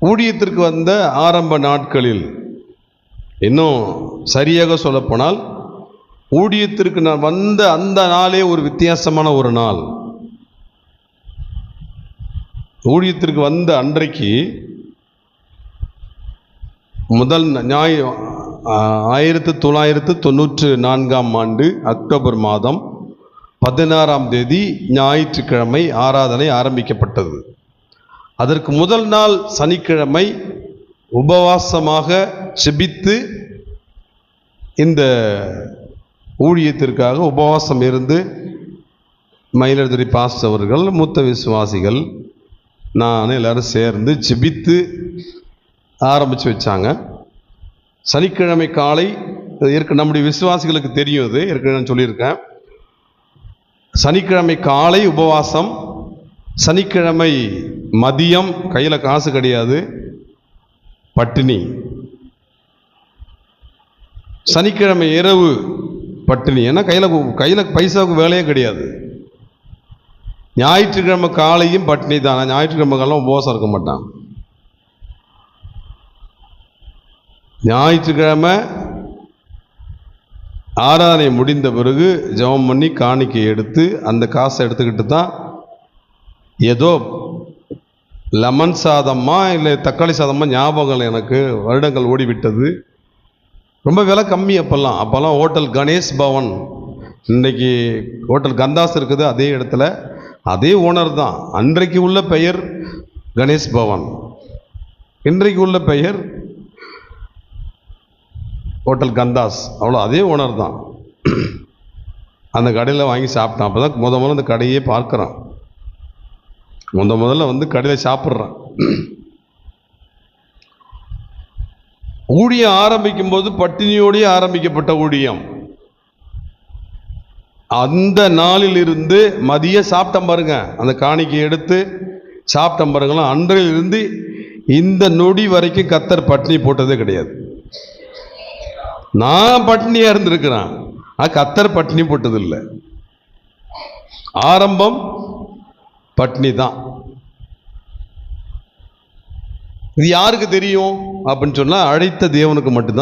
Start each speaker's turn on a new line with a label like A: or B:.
A: ஊழியத்திற்கு வந்த ஆரம்ப நாட்களில், இன்னும் சரியாக சொல்லப்போனால் ஊழியத்திற்கு நான் வந்த அந்த நாளே ஒரு வித்தியாசமான ஒரு நாள். ஊழியத்திற்கு வந்த அன்றைக்கு முதல் 1994ஆம் ஆண்டு அக்டோபர் மாதம் 16ஆம் தேதி ஞாயிற்றுக்கிழமை ஆராதனை ஆரம்பிக்கப்பட்டது. அதற்கு முதல் நாள் சனிக்கிழமை உபவாசமாக செபித்து இந்த ஊழியத்திற்காக உபவாசம் இருந்து மயிலாடுதுறை பாஸ்டர் அவர்கள், மூத்த விசுவாசிகள், நான் எல்லாரும் சேர்ந்து செபித்து ஆரம்பித்து வச்சாங்க. சனிக்கிழமை காலை நம்முடைய விசுவாசிகளுக்கு தெரியும், இது ஏற்கனவே நான் சொல்லியிருக்கேன். சனிக்கிழமை காலை உபவாசம், சனிக்கிழமை மதியம் கையில் காசு கிடையாது, பட்டினி. சனிக்கிழமை இரவு பட்டினி, ஏன்னா கையில் பைசாவுக்கு வேலையே கிடையாது. ஞாயிற்றுக்கிழமை காலையும் பட்டினி தான். ஞாயிற்றுக்கிழமை காலம் உபவாசம் இருக்க மாட்டான். ஞாயிற்றுக்கிழமை ஆராதனை முடிந்த பிறகு ஜெபம் பண்ணி காணிக்கை எடுத்து அந்த காசை எடுத்துக்கிட்டு தான் ஏதோ லெமன் சாதமா இல்லை தக்காளி சாதமா ஞாபகம் எனக்கு, வருடங்கள் ஓடிவிட்டது. ரொம்ப விலை கம்மி. அப்போல்லாம் ஹோட்டல் கணேஷ் பவன், இன்றைக்கி ஹோட்டல் கந்தாஸ் இருக்குது, அதே இடத்துல அதே ஓனர் தான். அன்றைக்கு உள்ள பெயர் கணேஷ் பவன், இன்றைக்கு உள்ள பெயர் ஹோட்டல் கந்தாஸ், அவ்வளோ அதே ஓனர் தான். அந்த கடையில் வாங்கி சாப்பிட்டான். அப்போ தான் முதல்ல அந்த கடையே பார்க்குறான், முதல்ல வந்து கடையில் சாப்பிட்றான். ஊழியம் ஆரம்பிக்கும் போது பட்டினியோடையே ஆரம்பிக்கப்பட்ட ஊழியம். அந்த நாளிலிருந்து மதியம் சாப்பிட்டேன் பாருங்க, அந்த காணிக்கை எடுத்து சாப்பிட்டேன் பாருங்களா, அன்றையிலிருந்து இந்த நொடி வரைக்கும் கர்த்தர் பட்டினி போட்டதே கிடையாது. நான் பட்டினியா இருந்திருக்கிறேன், கர்த்தர் பட்டினி போட்டதில்லை. ஆரம்பம் பட்டினி தான். இது யாருக்கு தெரியும் அப்படின்னு சொன்னா, அழைத்த தேவனுக்கு மட்டும்தான்.